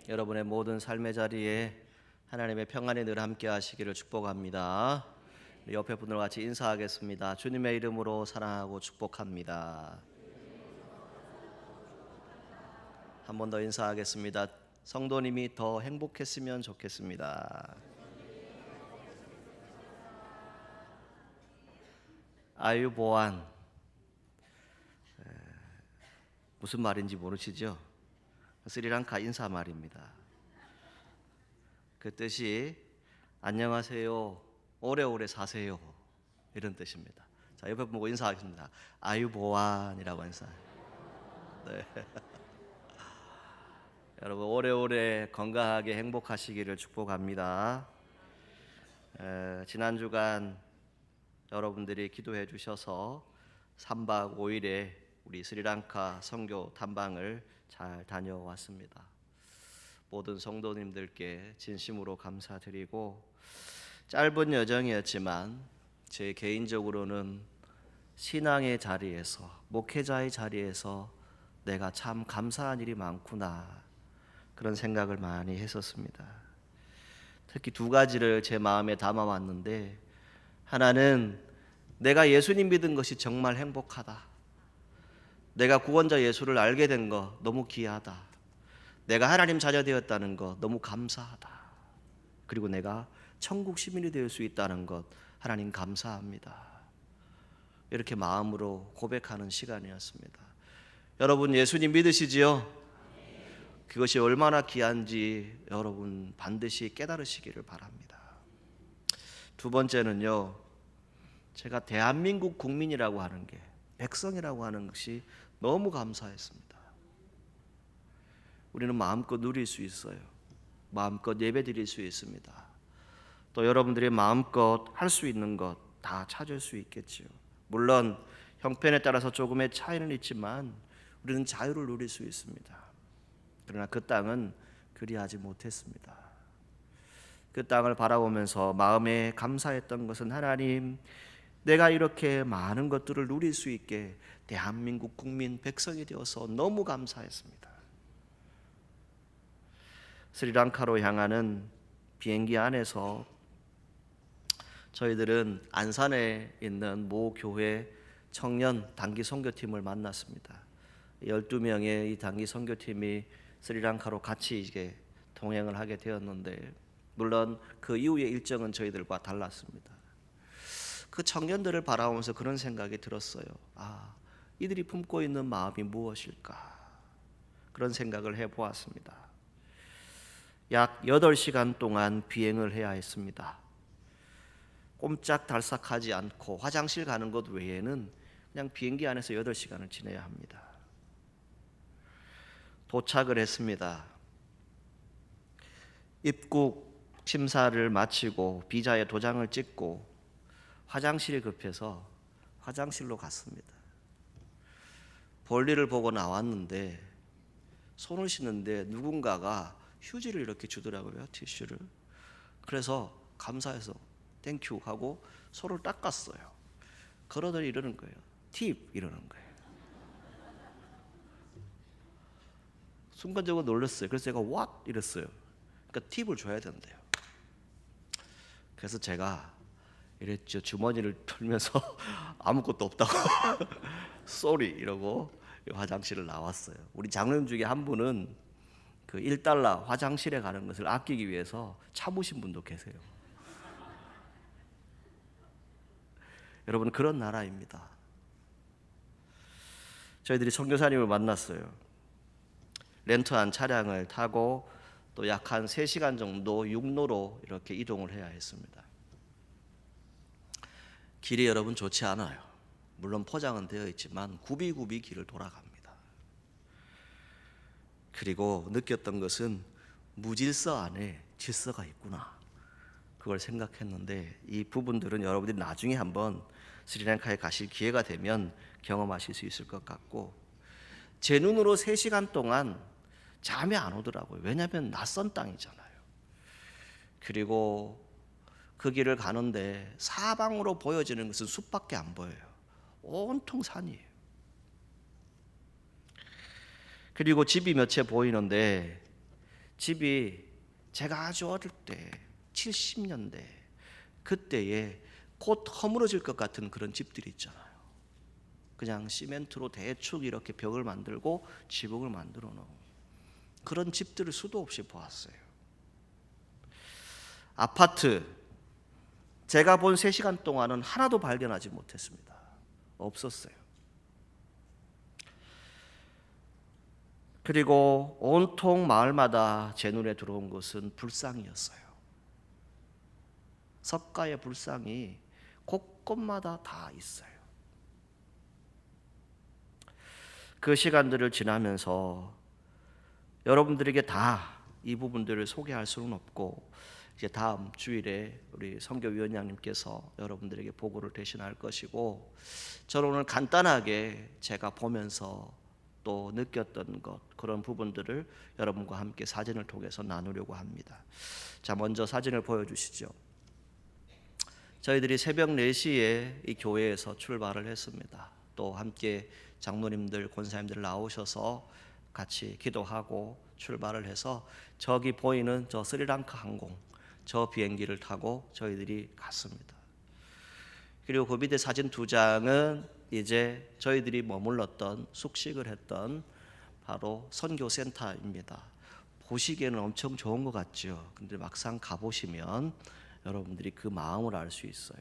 여러분의 모든 삶의 자리에 하나님의 평안이 늘 함께 하시기를 축복합니다. 옆에 분들과 같이 인사하겠습니다. 주님의 이름으로 사랑하고 축복합니다. 한 번 더 인사하겠습니다. 성도님이 더 행복했으면 좋겠습니다. 아유보안, 무슨 말인지 모르시죠? 스리랑카 인사말입니다. 그 뜻이 안녕하세요, 오래오래 사세요, 이런 뜻입니다. 자, 옆에 보고 인사하겠습니다. 아유보안이라고 인사. 네. 여러분 오래오래 건강하게 행복하시기를 축복합니다. 지난 주간 여러분들이 기도해 주셔서 3박 5일에 우리 스리랑카 선교 탐방을 잘 다녀왔습니다. 모든 성도님들께 진심으로 감사드리고, 짧은 여정이었지만 제 개인적으로는 신앙의 자리에서, 목회자의 자리에서 내가 참 감사한 일이 많구나, 그런 생각을 많이 했었습니다. 특히 두 가지를 제 마음에 담아왔는데, 하나는 내가 예수님 믿은 것이 정말 행복하다. 내가 구원자 예수를 알게 된 거 너무 귀하다. 내가 하나님 자녀 되었다는 것 너무 감사하다. 그리고 내가 천국 시민이 될 수 있다는 것 하나님 감사합니다. 이렇게 마음으로 고백하는 시간이었습니다. 여러분 예수님 믿으시지요? 그것이 얼마나 귀한지 여러분 반드시 깨달으시기를 바랍니다. 두 번째는요, 제가 대한민국 국민이라고 하는 게, 백성이라고 하는 것이 너무 감사했습니다. 우리는 마음껏 누릴 수 있어요. 마음껏 예배드릴 수 있습니다. 또 여러분들이 마음껏 할 수 있는 것 다 찾을 수 있겠지요. 물론 형편에 따라서 조금의 차이는 있지만 우리는 자유를 누릴 수 있습니다. 그러나 그 땅은 그리하지 못했습니다. 그 땅을 바라보면서 마음에 감사했던 것은, 하나님, 내가 이렇게 많은 것들을 누릴 수 있게 대한민국 국민 백성이 되어서 너무 감사했습니다. 스리랑카로 향하는 비행기 안에서 저희들은 안산에 있는 모 교회 청년 단기 선교팀을 만났습니다. 12명의 이 단기 선교팀이 스리랑카로 같이 이제 동행을 하게 되었는데, 물론 그 이후의 일정은 저희들과 달랐습니다. 그 청년들을 바라보면서 그런 생각이 들었어요. 이들이 품고 있는 마음이 무엇일까? 그런 생각을 해보았습니다. 약 8시간 동안 비행을 해야 했습니다. 꼼짝달싹하지 않고 화장실 가는 것 외에는 그냥 비행기 안에서 8시간을 지내야 합니다. 도착을 했습니다. 입국 심사를 마치고 비자에 도장을 찍고 화장실이 급해서 화장실로 갔습니다. 볼일을 보고 나왔는데 손을 씻는데 누군가가 휴지를 이렇게 주더라고요, 티슈를. 그래서 감사해서 땡큐 하고 손을 닦았어요. 그러더니 이러는 거예요. 팁, 이러는 거예요. 순간적으로 놀랐어요. 그래서 제가 what? 이랬어요. 그러니까 팁을 줘야 된대요. 그래서 제가 이랬죠. 주머니를 털면서 아무것도 없다고 쏘리 이러고 화장실을 나왔어요. 우리 장로님 중에 한 분은 그 1달러 화장실에 가는 것을 아끼기 위해서 참으신 분도 계세요. 여러분, 그런 나라입니다. 저희들이 선교사님을 만났어요. 렌트한 차량을 타고 또 약 한 3시간 정도 육로로 이렇게 이동을 해야 했습니다. 길이 여러분 좋지 않아요. 물론 포장은 되어 있지만 굽이굽이 길을 돌아갑니다. 그리고 느꼈던 것은 무질서 안에 질서가 있구나, 그걸 생각했는데, 이 부분들은 여러분들이 나중에 한번 스리랑카에 가실 기회가 되면 경험하실 수 있을 것 같고, 제 눈으로 3시간 동안 잠이 안 오더라고요. 왜냐하면 낯선 땅이잖아요. 그리고 그 길을 가는데 사방으로 보여지는 것은 숲밖에 안 보여요. 온통 산이에요. 그리고 집이 몇 채 보이는데 집이 제가 아주 어릴 때 70년대 그때에 곧 허물어질 것 같은 그런 집들이 있잖아요. 그냥 시멘트로 대충 이렇게 벽을 만들고 지붕을 만들어 놓은 그런 집들을 수도 없이 보았어요. 아파트 제가 본 3시간 동안은 하나도 발견하지 못했습니다. 없었어요. 그리고 온통 마을마다 제 눈에 들어온 것은 불상이었어요. 석가의 불상이 곳곳마다 다 있어요. 그 시간들을 지나면서 여러분들에게 다 이 부분들을 소개할 수는 없고, 이제 다음 주일에 우리 선교위원장님께서 여러분들에게 보고를 대신할 것이고, 저는 오늘 간단하게 제가 보면서 또 느꼈던 것, 그런 부분들을 여러분과 함께 사진을 통해서 나누려고 합니다. 자, 먼저 사진을 보여주시죠. 저희들이 새벽 4시에 이 교회에서 출발을 했습니다. 또 함께 장로님들, 권사님들 나오셔서 같이 기도하고 출발을 해서 저기 보이는 저 스리랑카 항공, 저 비행기를 타고 저희들이 갔습니다. 그리고 그 밑에 사진 2장은 이제 저희들이 머물렀던, 숙식을 했던 바로 선교센터입니다. 보시기에는 엄청 좋은 것 같죠. 근데 막상 가보시면 여러분들이 그 마음을 알 수 있어요.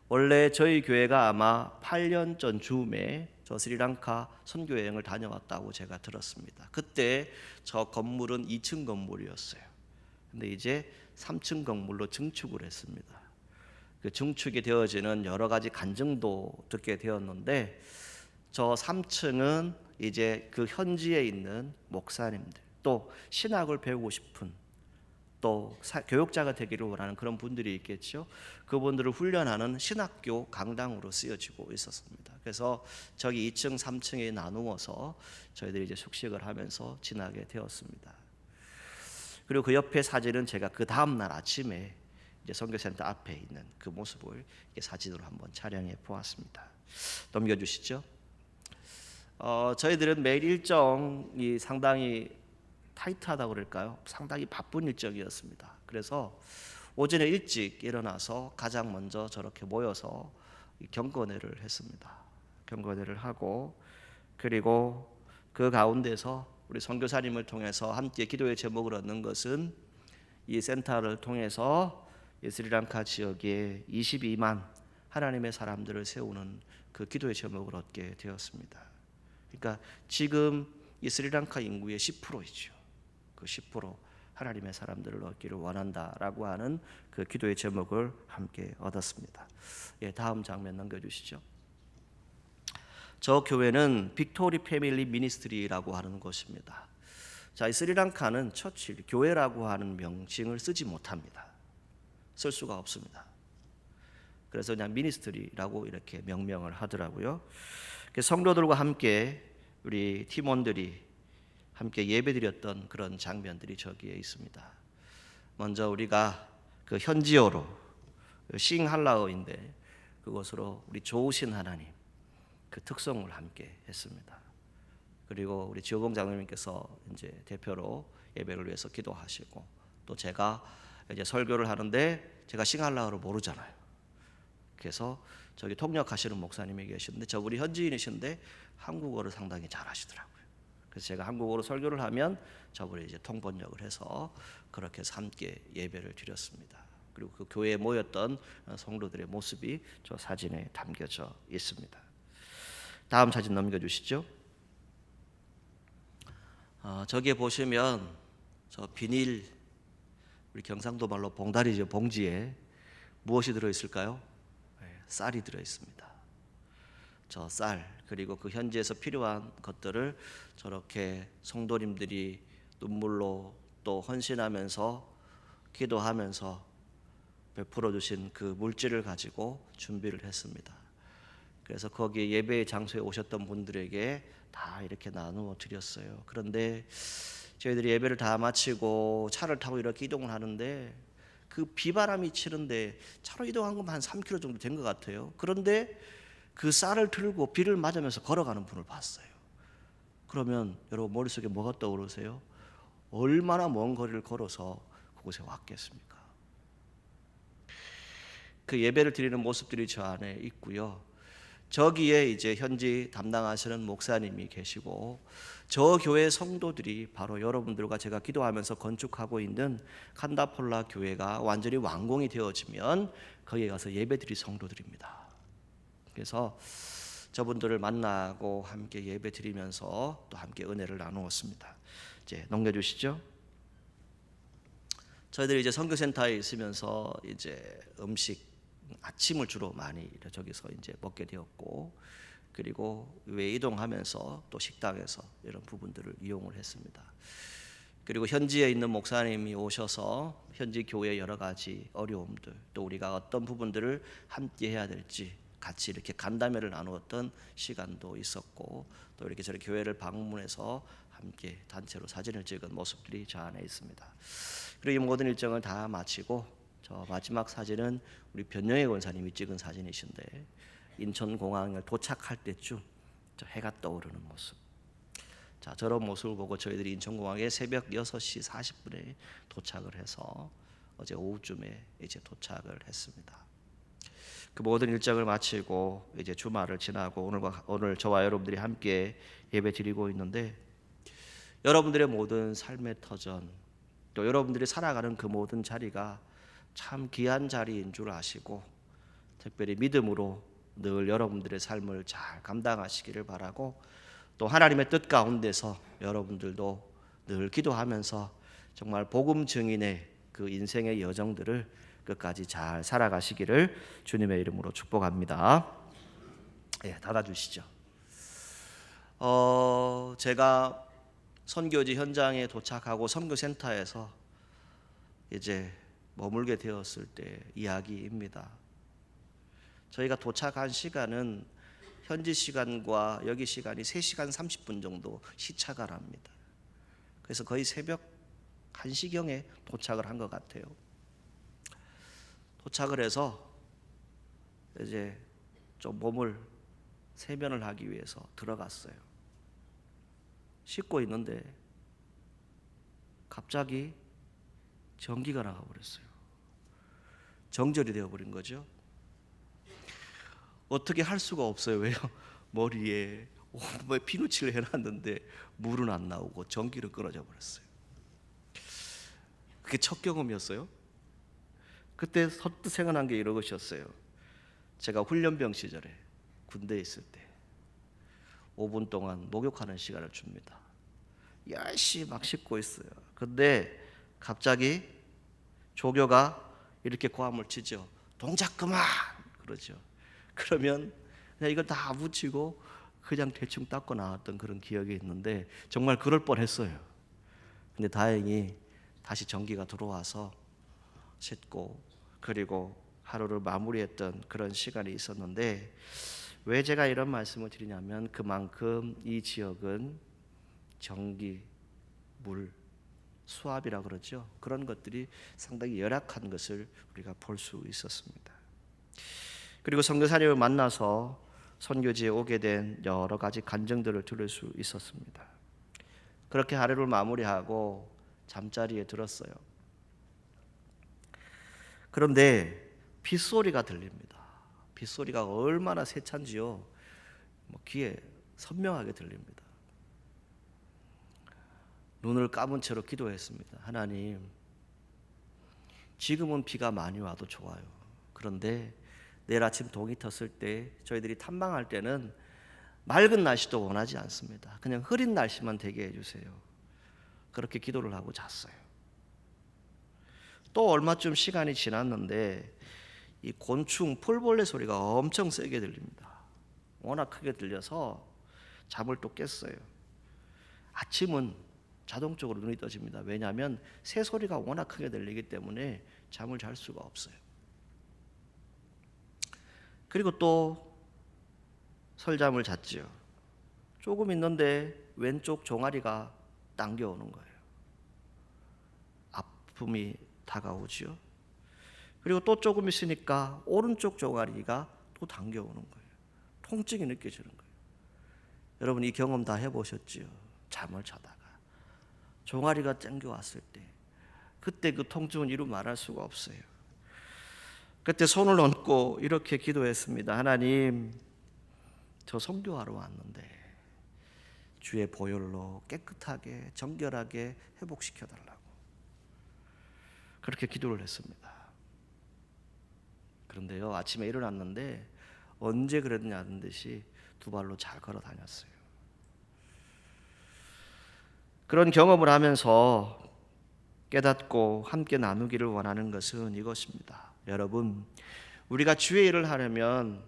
원래 저희 교회가 아마 8년 전 즈음에 저 스리랑카 선교 여행을 다녀왔다고 제가 들었습니다. 그때 저 건물은 2층 건물이었어요. 근데 이제 3층 건물로 증축을 했습니다. 그 증축이 되어지는 여러 가지 간증도 듣게 되었는데, 저 3층은 이제 그 현지에 있는 목사님들, 또 신학을 배우고 싶은, 또 교육자가 되기를 원하는 그런 분들이 있겠죠. 그분들을 훈련하는 신학교 강당으로 쓰여지고 있었습니다. 그래서 저기 2층, 3층에 나누어서 저희들이 이제 숙식을 하면서 지나게 되었습니다. 그리고 그 옆에 사진은 제가 그 다음 날 아침에 이제 선교센터 앞에 있는 그 모습을 사진으로 한번 촬영해 보았습니다. 넘겨주시죠. 저희들은 매일 일정이 상당히 타이트하다고 그럴까요? 상당히 바쁜 일정이었습니다. 그래서 오전에 일찍 일어나서 가장 먼저 저렇게 모여서 경건회를 했습니다. 경건회를 하고, 그리고 그 가운데서 우리 선교사님을 통해서 함께 기도의 제목을 얻는 것은 이 센터를 통해서 스리랑카 지역에 22만 하나님의 사람들을 세우는 그 기도의 제목을 얻게 되었습니다. 그러니까 지금 이 스리랑카 인구의 10%이죠. 그 10% 하나님의 사람들을 얻기를 원한다라고 하는 그 기도의 제목을 함께 얻었습니다. 예, 다음 장면 넘겨주시죠. 저 교회는 빅토리 패밀리 미니스트리라고 하는 곳입니다. 자, 이 스리랑카는 처칠, 교회라고 하는 명칭을 쓰지 못합니다. 쓸 수가 없습니다. 그래서 그냥 미니스트리라고 이렇게 명명을 하더라고요. 성도들과 함께 우리 팀원들이 함께 예배드렸던 그런 장면들이 저기에 있습니다. 먼저 우리가 그 현지어로 싱할라어인데 그것으로 우리 좋으신 하나님 그 특성을 함께 했습니다. 그리고 우리 지호봉 장로님께서 이제 대표로 예배를 위해서 기도하시고, 또 제가 이제 설교를 하는데 제가 싱할라어를 모르잖아요. 그래서 저기 통역하시는 목사님이 계시는데 저분이 현지인이신데 한국어를 상당히 잘하시더라고요. 그래서 제가 한국어로 설교를 하면 저분이 이제 통번역을 해서 그렇게 해서 함께 예배를 드렸습니다. 그리고 그 교회에 모였던 성도들의 모습이 저 사진에 담겨져 있습니다. 다음 사진 넘겨주시죠. 저기에 보시면 저 비닐, 우리 경상도 말로 봉다리죠. 봉지에 무엇이 들어있을까요? 쌀이 들어있습니다. 저 쌀, 그리고 그 현지에서 필요한 것들을 저렇게 성도님들이 눈물로 또 헌신하면서 기도하면서 베풀어 주신 그 물질을 가지고 준비를 했습니다. 그래서 거기 예배 장소에 오셨던 분들에게 다 이렇게 나누어 드렸어요. 그런데 저희들이 예배를 다 마치고 차를 타고 이렇게 이동을 하는데 그 비바람이 치는데 차로 이동한 건 한 3km 정도 된 것 같아요. 그런데 그 쌀을 들고 비를 맞으면서 걸어가는 분을 봤어요. 그러면 여러분 머릿속에 뭐가 떠오르세요? 얼마나 먼 거리를 걸어서 그곳에 왔겠습니까? 그 예배를 드리는 모습들이 저 안에 있고요. 저기에 이제 현지 담당하시는 목사님이 계시고 저 교회 성도들이 바로 여러분들과 제가 기도하면서 건축하고 있는 칸다폴라 교회가 완전히 완공이 되어지면 거기에 가서 예배드릴 성도들입니다. 그래서 저분들을 만나고 함께 예배드리면서 또 함께 은혜를 나누었습니다. 이제 넘겨주시죠. 저희들이 이제 선교센터에 있으면서 이제 아침을 주로 많이 저기서 이제 먹게 되었고, 그리고 외 이동하면서 또 식당에서 이런 부분들을 이용을 했습니다. 그리고 현지에 있는 목사님이 오셔서 현지 교회의 여러 가지 어려움들, 또 우리가 어떤 부분들을 함께 해야 될지 같이 이렇게 간담회를 나누었던 시간도 있었고, 또 이렇게 저희 교회를 방문해서 함께 단체로 사진을 찍은 모습들이 저 안에 있습니다. 그리고 이 모든 일정을 다 마치고 저 마지막 사진은 우리 변영애 권사님이 찍은 사진이신데, 인천공항을 도착할 때쯤 저 해가 떠오르는 모습. 자, 저런 모습을 보고 저희들이 인천공항에 새벽 6시 40분에 도착을 해서 어제 오후쯤에 이제 도착을 했습니다. 그 모든 일정을 마치고 이제 주말을 지나고 오늘 저와 여러분들이 함께 예배 드리고 있는데, 여러분들의 모든 삶의 터전, 또 여러분들이 살아가는 그 모든 자리가 참 귀한 자리인 줄 아시고, 특별히 믿음으로 늘 여러분들의 삶을 잘 감당하시기를 바라고, 또 하나님의 뜻 가운데서 여러분들도 늘 기도하면서 정말 복음 증인의 그 인생의 여정들을 끝까지 잘 살아가시기를 주님의 이름으로 축복합니다. 예, 닫아주시죠. 제가 선교지 현장에 도착하고 선교센터에서 이제 머물게 되었을 때 이야기입니다. 저희가 도착한 시간은 현지 시간과 여기 시간이 3시간 30분 정도 시차가 납니다. 그래서 거의 새벽 1시경에 도착을 한 것 같아요. 도착을 해서 이제 좀 몸을 세면을 하기 위해서 들어갔어요. 씻고 있는데 갑자기 전기가 나가버렸어요. 정절이 되어버린 거죠. 어떻게 할 수가 없어요. 왜요? 머리에 온몸에 피누치를 해놨는데 물은 안 나오고 전기를 끊어져 버렸어요. 그게 첫 경험이었어요. 그때 선뜻 생각난 게 이것이었어요. 제가 훈련병 시절에 군대에 있을 때 5분 동안 목욕하는 시간을 줍니다. 열심히 막 씻고 있어요. 근데 갑자기 조교가 이렇게 고함을 치죠. 동작 그만! 그러죠. 그러면 그냥 이걸 다 묻히고 그냥 대충 닦고 나왔던 그런 기억이 있는데, 정말 그럴 뻔했어요. 근데 다행히 다시 전기가 들어와서 씻고 그리고 하루를 마무리했던 그런 시간이 있었는데, 왜 제가 이런 말씀을 드리냐면 그만큼 이 지역은 전기, 물, 수압이라 그러죠. 그런 것들이 상당히 열악한 것을 우리가 볼 수 있었습니다. 그리고 선교사님을 만나서 선교지에 오게 된 여러 가지 간증들을 들을 수 있었습니다. 그렇게 하루를 마무리하고 잠자리에 들었어요. 그런데 빗소리가 들립니다. 빗소리가 얼마나 세찬지요. 귀에 선명하게 들립니다. 눈을 감은 채로 기도했습니다. 하나님, 지금은 비가 많이 와도 좋아요. 그런데 내일 아침 동이 텄을 때 저희들이 탐방할 때는 맑은 날씨도 원하지 않습니다. 그냥 흐린 날씨만 되게 해주세요. 그렇게 기도를 하고 잤어요. 또 얼마쯤 시간이 지났는데 이 곤충, 풀벌레 소리가 엄청 세게 들립니다. 워낙 크게 들려서 잠을 또 깼어요. 아침은 자동적으로 눈이 떠집니다. 왜냐하면 새 소리가 워낙 크게 들리기 때문에 잠을 잘 수가 없어요. 그리고 또 설잠을 잤지요. 조금 있는데 왼쪽 종아리가 당겨오는 거예요. 아픔이 다가오지요. 그리고 또 조금 있으니까 오른쪽 종아리가 또 당겨오는 거예요. 통증이 느껴지는 거예요. 여러분 이 경험 다 해보셨지요? 잠을 자다가 종아리가 땡겨왔을 때 그때 그 통증은 이루 말할 수가 없어요. 그때 손을 얹고 이렇게 기도했습니다. 하나님, 저 선교하러 왔는데 주의 보혈로 깨끗하게 정결하게 회복시켜달라고 그렇게 기도를 했습니다. 그런데요, 아침에 일어났는데 언제 그랬냐는 듯이 두 발로 잘 걸어 다녔어요. 그런 경험을 하면서 깨닫고 함께 나누기를 원하는 것은 이것입니다. 여러분, 우리가 주의 일을 하려면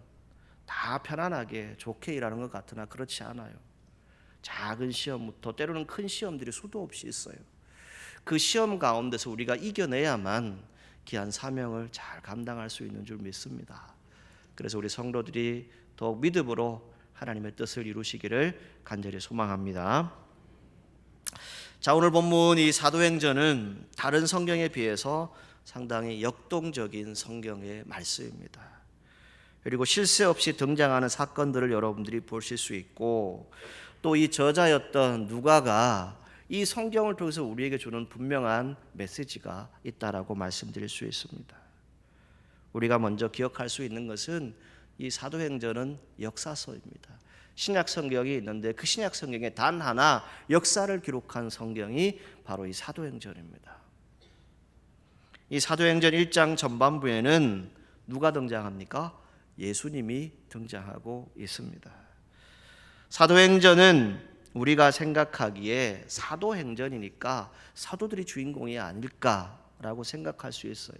다 편안하게 좋게 일하는 것 같으나 그렇지 않아요. 작은 시험부터 때로는 큰 시험들이 수도 없이 있어요. 그 시험 가운데서 우리가 이겨내야만 귀한 사명을 잘 감당할 수 있는 줄 믿습니다. 그래서 우리 성도들이 더욱 믿음으로 하나님의 뜻을 이루시기를 간절히 소망합니다. 자, 오늘 본문 이 사도행전은 다른 성경에 비해서 상당히 역동적인 성경의 말씀입니다. 그리고 쉴 새 없이 등장하는 사건들을 여러분들이 보실 수 있고, 또 이 저자였던 누가가 이 성경을 통해서 우리에게 주는 분명한 메시지가 있다라고 말씀드릴 수 있습니다. 우리가 먼저 기억할 수 있는 것은 이 사도행전은 역사서입니다. 신약 성경이 있는데 그 신약 성경에 단 하나 역사를 기록한 성경이 바로 이 사도행전입니다. 이 사도행전 1장 전반부에는 누가 등장합니까? 예수님이 등장하고 있습니다. 사도행전은 우리가 생각하기에 사도행전이니까 사도들이 주인공이 아닐까라고 생각할 수 있어요.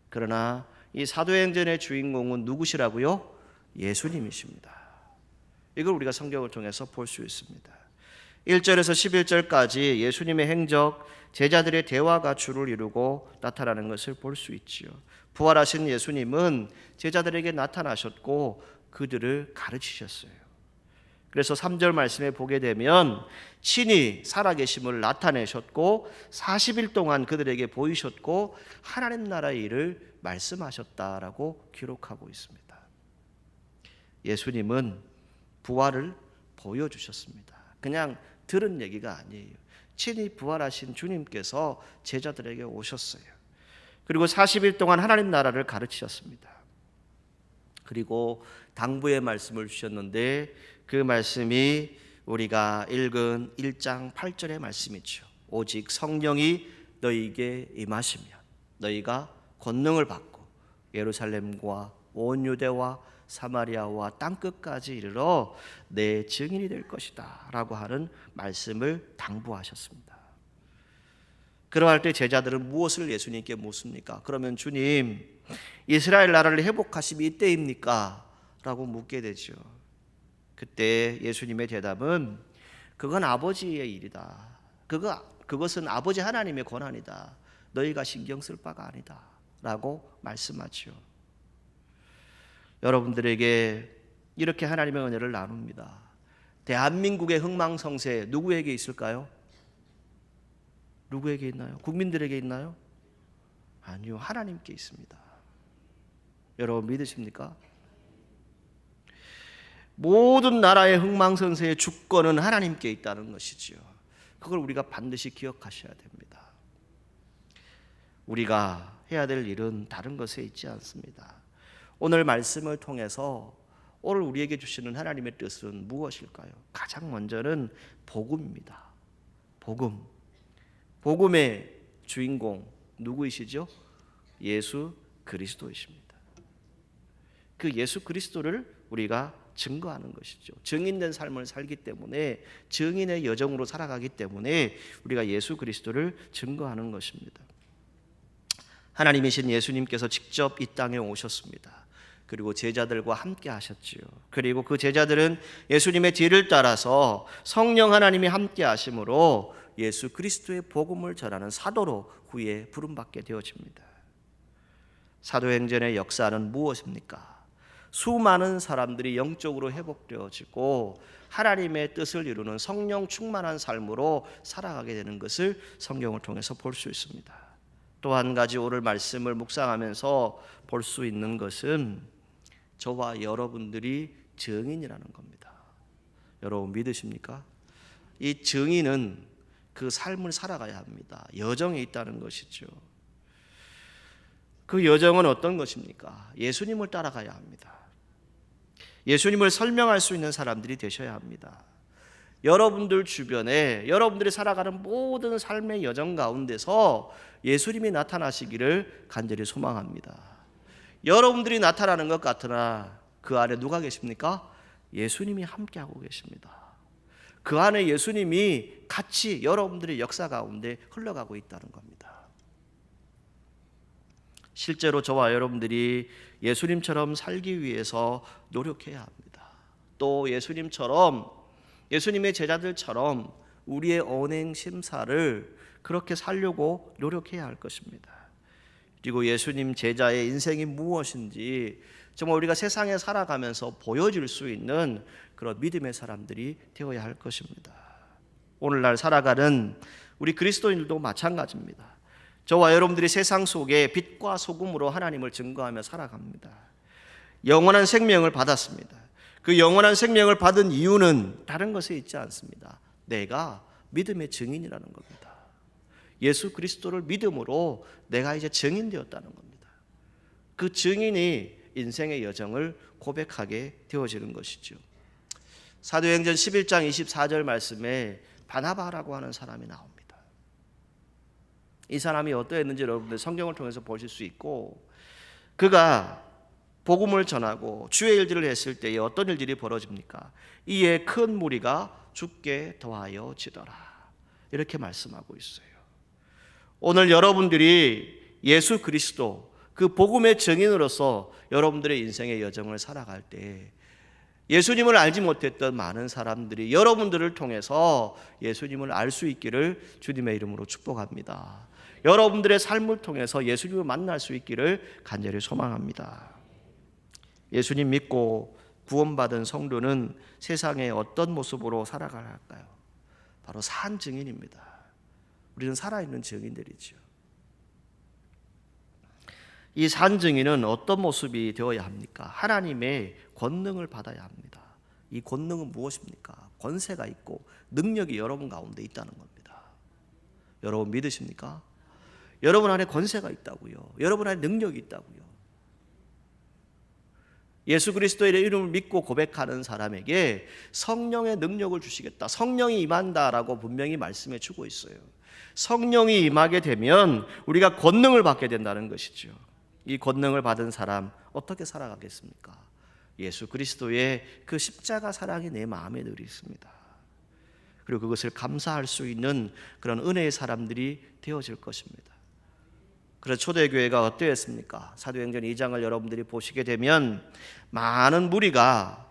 그러나 이 사도행전의 주인공은 누구시라고요? 예수님이십니다. 이걸 우리가 성경을 통해서 볼 수 있습니다. 1절에서 11절까지 예수님의 행적, 제자들의 대화가 주를 이루고 나타나는 것을 볼 수 있지요. 부활하신 예수님은 제자들에게 나타나셨고 그들을 가르치셨어요. 그래서 3절 말씀에 보게 되면 친히 살아계심을 나타내셨고 40일 동안 그들에게 보이셨고 하나님 나라의 일을 말씀하셨다라고 기록하고 있습니다. 예수님은 부활을 보여주셨습니다. 그냥 들은 얘기가 아니에요. 친히 부활하신 주님께서 제자들에게 오셨어요. 그리고 40일 동안 하나님 나라를 가르치셨습니다. 그리고 당부의 말씀을 주셨는데 그 말씀이 우리가 읽은 1장 8절의 말씀이죠. 오직 성령이 너희에게 임하시면 너희가 권능을 받고 예루살렘과 온 유대와 사마리아와 땅끝까지 이르러 내 증인이 될 것이다 라고 하는 말씀을 당부하셨습니다. 그러할 때 제자들은 무엇을 예수님께 묻습니까? 그러면 주님, 이스라엘 나라를 회복하심이 이때입니까? 라고 묻게 되죠. 그때 예수님의 대답은 그건 아버지의 일이다. 그것은 아버지 하나님의 권한이다. 너희가 신경 쓸 바가 아니다 라고 말씀하죠. 여러분들에게 이렇게 하나님의 은혜를 나눕니다. 대한민국의 흥망성쇠 누구에게 있을까요? 누구에게 있나요? 국민들에게 있나요? 아니요, 하나님께 있습니다. 여러분 믿으십니까? 모든 나라의 흥망성쇠의 주권은 하나님께 있다는 것이지요. 그걸 우리가 반드시 기억하셔야 됩니다. 우리가 해야 될 일은 다른 것에 있지 않습니다. 오늘 말씀을 통해서 오늘 우리에게 주시는 하나님의 뜻은 무엇일까요? 가장 먼저는 복음입니다. 복음. 복음의 주인공 누구이시죠? 예수 그리스도이십니다. 그 예수 그리스도를 우리가 증거하는 것이죠. 증인된 삶을 살기 때문에, 증인의 여정으로 살아가기 때문에 우리가 예수 그리스도를 증거하는 것입니다. 하나님이신 예수님께서 직접 이 땅에 오셨습니다. 그리고 제자들과 함께 하셨지요. 그리고 그 제자들은 예수님의 뒤를 따라서 성령 하나님이 함께 하심으로 예수 그리스도의 복음을 전하는 사도로 후에 부름받게 되어집니다. 사도행전의 역사는 무엇입니까? 수많은 사람들이 영적으로 회복되어지고 하나님의 뜻을 이루는 성령 충만한 삶으로 살아가게 되는 것을 성경을 통해서 볼 수 있습니다. 또 한 가지 오늘 말씀을 묵상하면서 볼 수 있는 것은 저와 여러분들이 증인이라는 겁니다. 여러분 믿으십니까? 이 증인은 그 삶을 살아가야 합니다. 여정이 있다는 것이죠. 그 여정은 어떤 것입니까? 예수님을 따라가야 합니다. 예수님을 설명할 수 있는 사람들이 되셔야 합니다. 여러분들 주변에 여러분들이 살아가는 모든 삶의 여정 가운데서 예수님이 나타나시기를 간절히 소망합니다. 여러분들이 나타나는 것 같으나 그 안에 누가 계십니까? 예수님이 함께하고 계십니다. 그 안에 예수님이 같이 여러분들의 역사 가운데 흘러가고 있다는 겁니다. 실제로 저와 여러분들이 예수님처럼 살기 위해서 노력해야 합니다. 또 예수님의 제자들처럼 우리의 언행 심사를 그렇게 살려고 노력해야 할 것입니다. 그리고 예수님 제자의 인생이 무엇인지 정말 우리가 세상에 살아가면서 보여줄 수 있는 그런 믿음의 사람들이 되어야 할 것입니다. 오늘날 살아가는 우리 그리스도인들도 마찬가지입니다. 저와 여러분들이 세상 속에 빛과 소금으로 하나님을 증거하며 살아갑니다. 영원한 생명을 받았습니다. 그 영원한 생명을 받은 이유는 다른 것에 있지 않습니다. 내가 믿음의 증인이라는 겁니다. 예수 그리스도를 믿음으로 내가 이제 증인되었다는 겁니다. 그 증인이 인생의 여정을 고백하게 되어지는 것이죠. 사도행전 11장 24절 말씀에 바나바라고 하는 사람이 나옵니다. 이 사람이 어떠했는지 여러분들 성경을 통해서 보실 수 있고, 그가 복음을 전하고 주의 일들을 했을 때에 어떤 일들이 벌어집니까? 이에 큰 무리가 죽게 더하여 지더라. 이렇게 말씀하고 있어요. 오늘 여러분들이 예수 그리스도 그 복음의 증인으로서 여러분들의 인생의 여정을 살아갈 때 예수님을 알지 못했던 많은 사람들이 여러분들을 통해서 예수님을 알 수 있기를 주님의 이름으로 축복합니다. 여러분들의 삶을 통해서 예수님을 만날 수 있기를 간절히 소망합니다. 예수님 믿고 구원받은 성도는 세상에 어떤 모습으로 살아가야 할까요? 바로 산 증인입니다. 우리는 살아있는 증인들이죠. 이 산 증인은 어떤 모습이 되어야 합니까? 하나님의 권능을 받아야 합니다. 이 권능은 무엇입니까? 권세가 있고 능력이 여러분 가운데 있다는 겁니다. 여러분 믿으십니까? 여러분 안에 권세가 있다고요. 여러분 안에 능력이 있다고요. 예수 그리스도의 이름을 믿고 고백하는 사람에게 성령의 능력을 주시겠다, 성령이 임한다라고 분명히 말씀해 주고 있어요. 성령이 임하게 되면 우리가 권능을 받게 된다는 것이죠. 이 권능을 받은 사람 어떻게 살아가겠습니까? 예수 그리스도의 그 십자가 사랑이 내 마음에 늘 있습니다. 그리고 그것을 감사할 수 있는 그런 은혜의 사람들이 되어질 것입니다. 그래서 초대교회가 어떠했습니까? 사도행전 2장을 여러분들이 보시게 되면 많은 무리가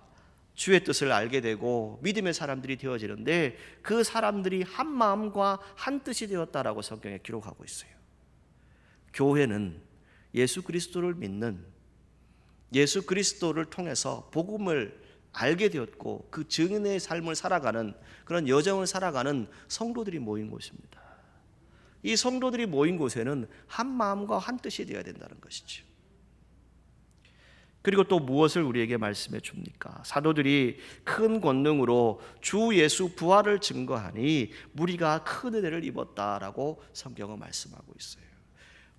주의 뜻을 알게 되고 믿음의 사람들이 되어지는데, 그 사람들이 한 마음과 한 뜻이 되었다라고 성경에 기록하고 있어요. 교회는 예수 그리스도를 믿는, 예수 그리스도를 통해서 복음을 알게 되었고 그 증인의 삶을 살아가는 그런 여정을 살아가는 성도들이 모인 곳입니다. 이 성도들이 모인 곳에는 한 마음과 한 뜻이 되어야 된다는 것이죠. 그리고 또 무엇을 우리에게 말씀해 줍니까? 사도들이 큰 권능으로 주 예수 부활을 증거하니 무리가 큰 은혜를 입었다라고 성경은 말씀하고 있어요.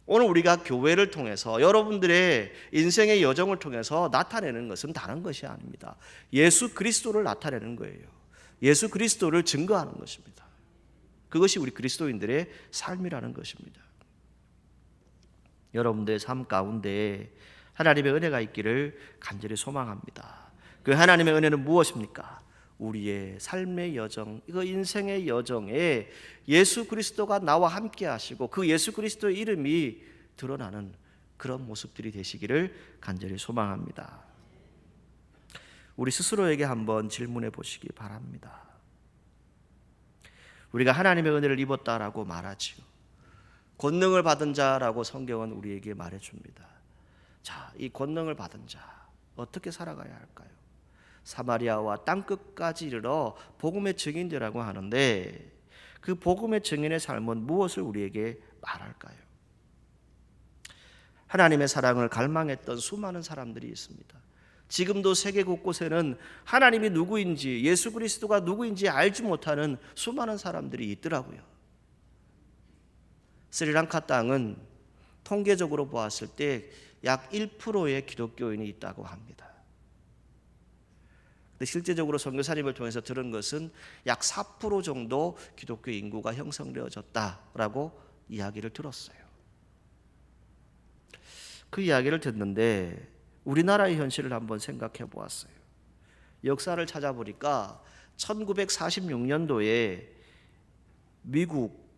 오늘 우리가 교회를 통해서 여러분들의 인생의 여정을 통해서 나타내는 것은 다른 것이 아닙니다. 예수 그리스도를 나타내는 거예요. 예수 그리스도를 증거하는 것입니다. 그것이 우리 그리스도인들의 삶이라는 것입니다. 여러분들의 삶 가운데 하나님의 은혜가 있기를 간절히 소망합니다. 그 하나님의 은혜는 무엇입니까? 우리의 삶의 여정, 이거 인생의 여정에 예수 그리스도가 나와 함께 하시고 그 예수 그리스도의 이름이 드러나는 그런 모습들이 되시기를 간절히 소망합니다. 우리 스스로에게 한번 질문해 보시기 바랍니다. 우리가 하나님의 은혜를 입었다라고 말하지요. 권능을 받은 자라고 성경은 우리에게 말해줍니다. 자, 이 권능을 받은 자 어떻게 살아가야 할까요? 사마리아와 땅끝까지 이르러 복음의 증인되라고 하는데, 그 복음의 증인의 삶은 무엇을 우리에게 말할까요? 하나님의 사랑을 갈망했던 수많은 사람들이 있습니다. 지금도 세계 곳곳에는 하나님이 누구인지, 예수 그리스도가 누구인지 알지 못하는 수많은 사람들이 있더라고요. 스리랑카 땅은 통계적으로 보았을 때 약 1%의 기독교인이 있다고 합니다. 근데 실제적으로 선교사님을 통해서 들은 것은 약 4% 정도 기독교 인구가 형성되어졌다라고 이야기를 들었어요. 그 이야기를 듣는데 우리나라의 현실을 한번 생각해 보았어요. 역사를 찾아보니까 1946년도에 미국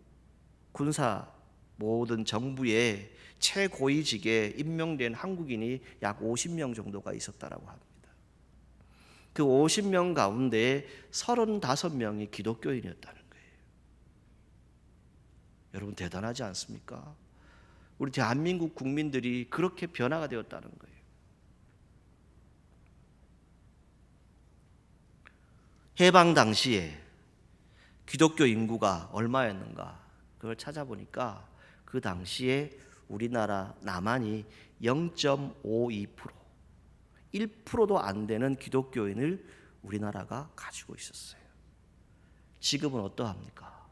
군사 모든 정부의 최고위직에 임명된 한국인이 약 50명 정도가 있었다라고 합니다. 그 50명 가운데 35명이 기독교인이었다는 거예요. 여러분 대단하지 않습니까? 우리 대한민국 국민들이 그렇게 변화가 되었다는 거예요. 해방 당시에 기독교 인구가 얼마였는가? 그걸 찾아보니까 그 당시에 우리나라 남한이 0.52%, 1%도 안 되는 기독교인을 우리나라가 가지고 있었어요. 지금은 어떠합니까?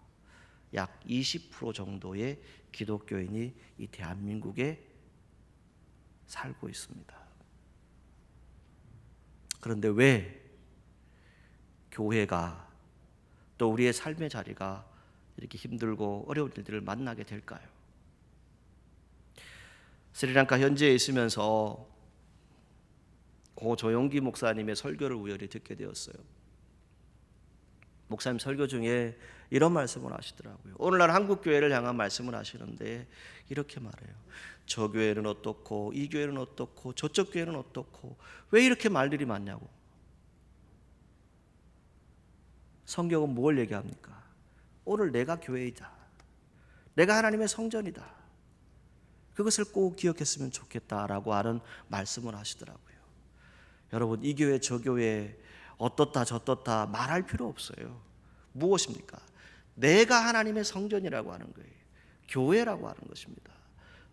약 20% 정도의 기독교인이 이 대한민국에 살고 있습니다. 그런데 왜 교회가 또 우리의 삶의 자리가 이렇게 힘들고 어려운 일들을 만나게 될까요? 스리랑카 현지에 있으면서 고 조용기 목사님의 설교를 우연히 듣게 되었어요. 목사님 설교 중에 이런 말씀을 하시더라고요. 오늘날 한국 교회를 향한 말씀을 하시는데 이렇게 말해요. 저 교회는 어떻고 이 교회는 어떻고 저쪽 교회는 어떻고 왜 이렇게 말들이 많냐고. 성경은 뭘 얘기합니까? 오늘 내가 교회이다. 내가 하나님의 성전이다. 그것을 꼭 기억했으면 좋겠다라고 하는 말씀을 하시더라고요. 여러분 이 교회 저 교회 어떻다 저떻다 말할 필요 없어요. 무엇입니까? 내가 하나님의 성전이라고 하는 거예요. 교회라고 하는 것입니다.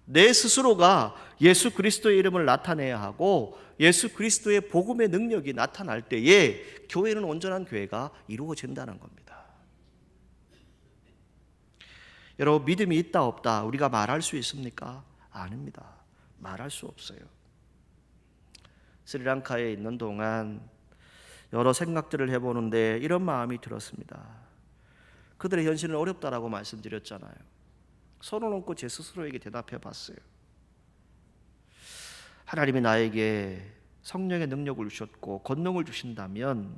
내 스스로가 예수 그리스도의 이름을 나타내야 하고 예수 그리스도의 복음의 능력이 나타날 때에 교회는 온전한 교회가 이루어진다는 겁니다. 여러분 믿음이 있다 없다 우리가 말할 수 있습니까? 아닙니다. 말할 수 없어요. 스리랑카에 있는 동안 여러 생각들을 해보는데 이런 마음이 들었습니다. 그들의 현실은 어렵다라고 말씀드렸잖아요. 손을 얹고 제 스스로에게 대답해 봤어요. 하나님이 나에게 성령의 능력을 주셨고 권능을 주신다면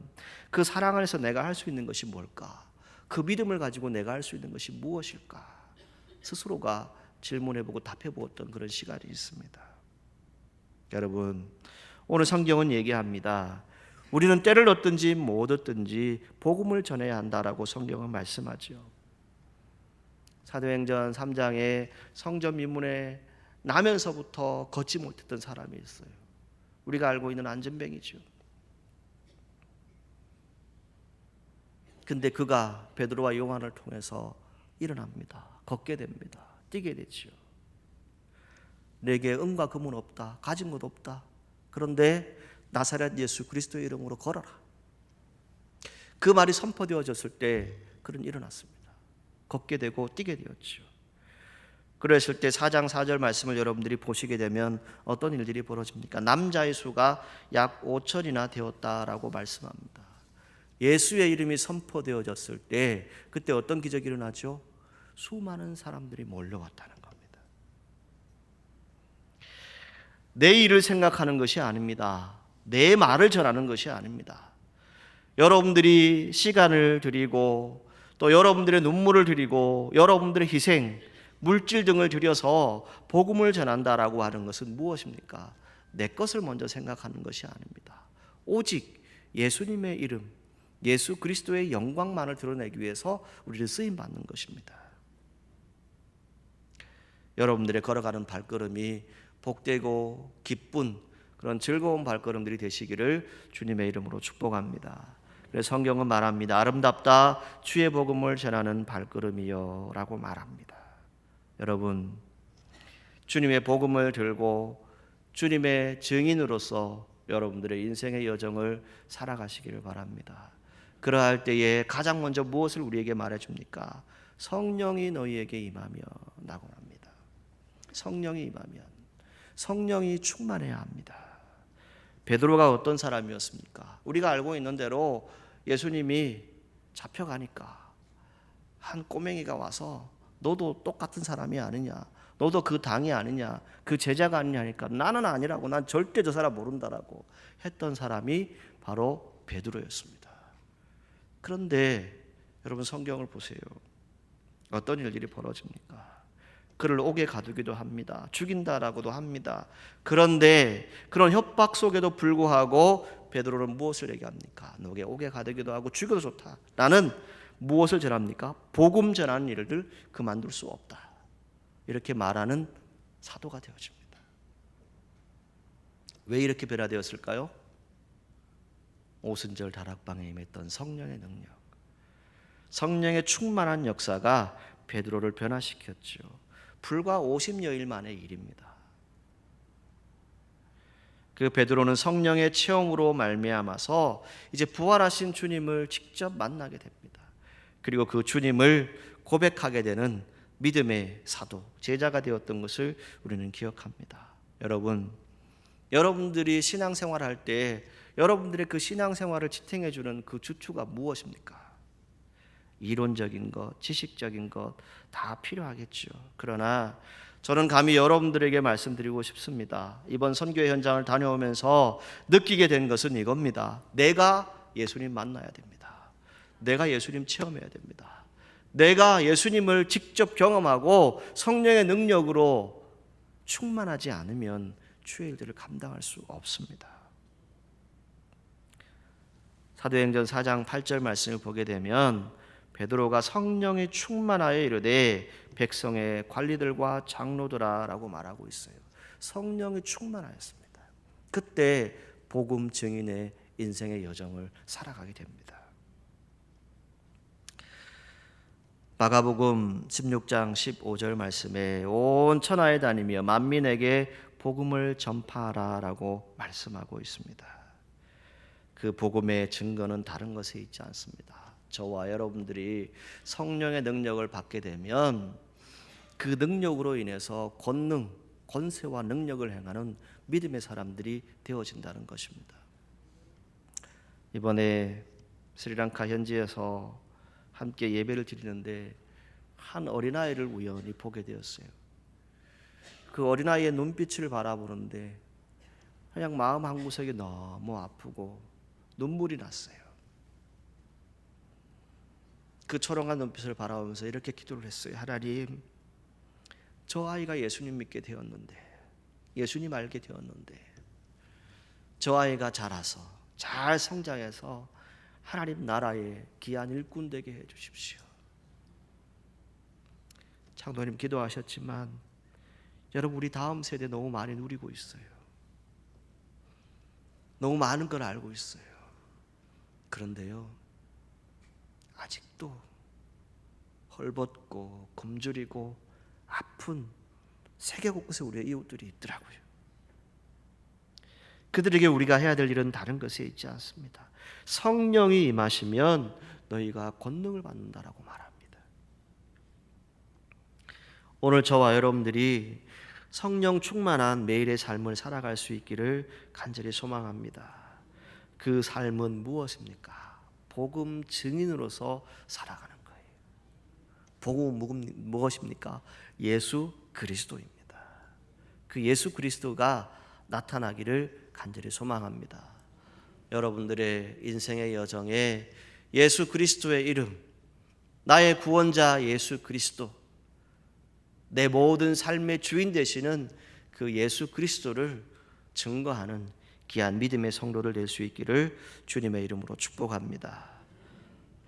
그 사랑 안에서 내가 할 수 있는 것이 뭘까? 그 믿음을 가지고 내가 할 수 있는 것이 무엇일까? 스스로가 질문해보고 답해보았던 그런 시간이 있습니다. 여러분 오늘 성경은 얘기합니다. 우리는 때를 얻든지 못 얻든지 복음을 전해야 한다라고 성경은 말씀하죠. 사도행전 3장에 성전 미문에 나면서부터 걷지 못했던 사람이 있어요. 우리가 알고 있는 안전뱅이죠. 근데 그가 베드로와 요한을 통해서 일어납니다. 걷게 됩니다. 뛰게 되죠. 내게 은과 금은 없다. 가진 것 없다. 그런데 나사렛 예수 그리스도의 이름으로 걸어라. 그 말이 선포되어졌을 때 그는 일어났습니다. 걷게 되고 뛰게 되었죠. 그랬을 때 4장 4절 말씀을 여러분들이 보시게 되면 어떤 일들이 벌어집니까? 남자의 수가 약 5천이나 되었다라고 말씀합니다. 예수의 이름이 선포되어졌을 때 그때 어떤 기적이 일어나죠? 수많은 사람들이 몰려왔다는 겁니다. 내 일을 생각하는 것이 아닙니다. 내 말을 전하는 것이 아닙니다. 여러분들이 시간을 드리고 또 여러분들의 눈물을 드리고 여러분들의 희생, 물질 등을 들여서 복음을 전한다라고 하는 것은 무엇입니까? 내 것을 먼저 생각하는 것이 아닙니다. 오직 예수님의 이름, 예수 그리스도의 영광만을 드러내기 위해서 우리를 쓰임 받는 것입니다. 여러분들의 걸어가는 발걸음이 복되고 기쁜 그런 즐거운 발걸음들이 되시기를 주님의 이름으로 축복합니다. 그래서 성경은 말합니다. 아름답다 주의 복음을 전하는 발걸음이요 라고 말합니다. 여러분 주님의 복음을 들고 주님의 증인으로서 여러분들의 인생의 여정을 살아가시기를 바랍니다. 그러할 때에 가장 먼저 무엇을 우리에게 말해줍니까? 성령이 너희에게 임하면 라고 합니다. 성령이 임하면, 성령이 충만해야 합니다. 베드로가 어떤 사람이었습니까? 우리가 알고 있는 대로 예수님이 잡혀가니까 한 꼬맹이가 와서 너도 똑같은 사람이 아니냐, 너도 그 당이 아니냐, 그 제자가 아니냐 하니까 나는 아니라고, 난 절대 저 사람 모른다라고 했던 사람이 바로 베드로였습니다. 그런데 여러분 성경을 보세요. 어떤 일들이 벌어집니까? 그를 옥에 가두기도 합니다. 죽인다라고도 합니다. 그런데 그런 협박 속에도 불구하고 베드로는 무엇을 얘기합니까? 너에게 옥에 가두기도 하고 죽여도 좋다. 나는 무엇을 전합니까? 복음 전하는 일을 그만둘 수 없다. 이렇게 말하는 사도가 되어집니다. 왜 이렇게 변화되었을까요? 오순절 다락방에 임했던 성령의 능력, 성령의 충만한 역사가 베드로를 변화시켰죠. 불과 50여일 만의 일입니다. 그 베드로는 성령의 체험으로 말미암아서 이제 부활하신 주님을 직접 만나게 됩니다. 그리고 그 주님을 고백하게 되는 믿음의 사도, 제자가 되었던 것을 우리는 기억합니다. 여러분, 여러분들이 신앙생활할 때 여러분들의 그 신앙생활을 지탱해 주는 그 주축가 무엇입니까? 이론적인 것, 지식적인 것 다 필요하겠죠. 그러나 저는 감히 여러분들에게 말씀드리고 싶습니다. 이번 선교 현장을 다녀오면서 느끼게 된 것은 이겁니다. 내가 예수님 만나야 됩니다. 내가 예수님 체험해야 됩니다. 내가 예수님을 직접 경험하고 성령의 능력으로 충만하지 않으면 주의 일들을 감당할 수 없습니다. 사도행전 4장 8절 말씀을 보게 되면 베드로가 성령이 충만하여 이르되 백성의 관리들과 장로들아라고 말하고 있어요. 성령이 충만하였습니다. 그때 복음 증인의 인생의 여정을 살아가게 됩니다. 마가복음 16장 15절 말씀에 온 천하에 다니며 만민에게 복음을 전파하라라고 말씀하고 있습니다. 그 복음의 증거는 다른 것에 있지 않습니다. 저와 여러분들이 성령의 능력을 받게 되면 그 능력으로 인해서 권능, 권세와 능력을 행하는 믿음의 사람들이 되어진다는 것입니다. 이번에 스리랑카 현지에서 함께 예배를 드리는데 한 어린아이를 우연히 보게 되었어요. 그 어린아이의 눈빛을 바라보는데 그냥 마음 한구석이 너무 아프고 눈물이 났어요. 그 초롱한 눈빛을 바라보면서 이렇게 기도를 했어요. 하나님, 저 아이가 예수님 믿게 되었는데, 예수님 알게 되었는데, 저 아이가 자라서 잘 성장해서 하나님 나라의 귀한 일꾼 되게 해주십시오. 장로님 기도하셨지만 여러분, 우리 다음 세대 너무 많이 누리고 있어요. 너무 많은 걸 알고 있어요. 그런데요, 아직도 헐벗고 굶주리고 아픈 세계 곳곳에 우리의 이웃들이 있더라고요. 그들에게 우리가 해야 될 일은 다른 것에 있지 않습니다. 성령이 임하시면 너희가 권능을 받는다라고 말합니다. 오늘 저와 여러분들이 성령 충만한 매일의 삶을 살아갈 수 있기를 간절히 소망합니다. 그 삶은 무엇입니까? 복음 증인으로서 살아가는 거예요. 복음은 무엇입니까? 예수 그리스도입니다. 그 예수 그리스도가 나타나기를 간절히 소망합니다. 여러분들의 인생의 여정에 예수 그리스도의 이름, 나의 구원자 예수 그리스도, 내 모든 삶의 주인 되시는 그 예수 그리스도를 증거하는 귀한 믿음의 성도를 될 수 있기를 주님의 이름으로 축복합니다.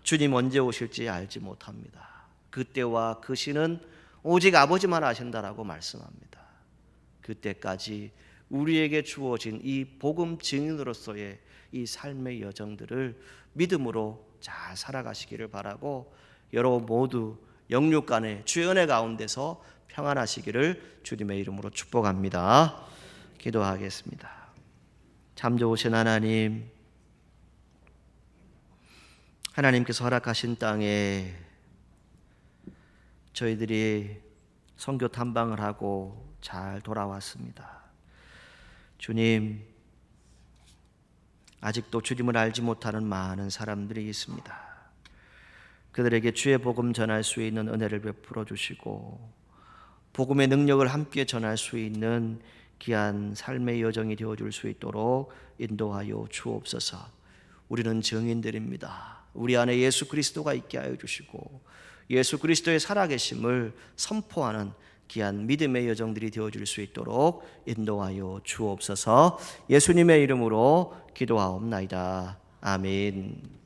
주님 언제 오실지 알지 못합니다. 그때와 그 시는 오직 아버지만 아신다라고 말씀합니다. 그때까지 우리에게 주어진 이 복음 증인으로서의 이 삶의 여정들을 믿음으로 잘 살아가시기를 바라고, 여러분 모두 영육 간의 주의 은혜 가운데서 평안하시기를 주님의 이름으로 축복합니다. 기도하겠습니다. 참 좋으신 하나님, 하나님께서 허락하신 땅에 저희들이 선교 탐방을 하고 잘 돌아왔습니다. 주님, 아직도 주님을 알지 못하는 많은 사람들이 있습니다. 그들에게 주의 복음 전할 수 있는 은혜를 베풀어 주시고 복음의 능력을 함께 전할 수 있는 귀한 삶의 여정이 되어줄 수 있도록 인도하여 주옵소서. 우리는 증인들입니다. 우리 안에 예수 그리스도가 있게 하여 주시고 예수 그리스도의 살아계심을 선포하는 귀한 믿음의 여정들이 되어줄 수 있도록 인도하여 주옵소서. 예수님의 이름으로 기도하옵나이다. 아멘.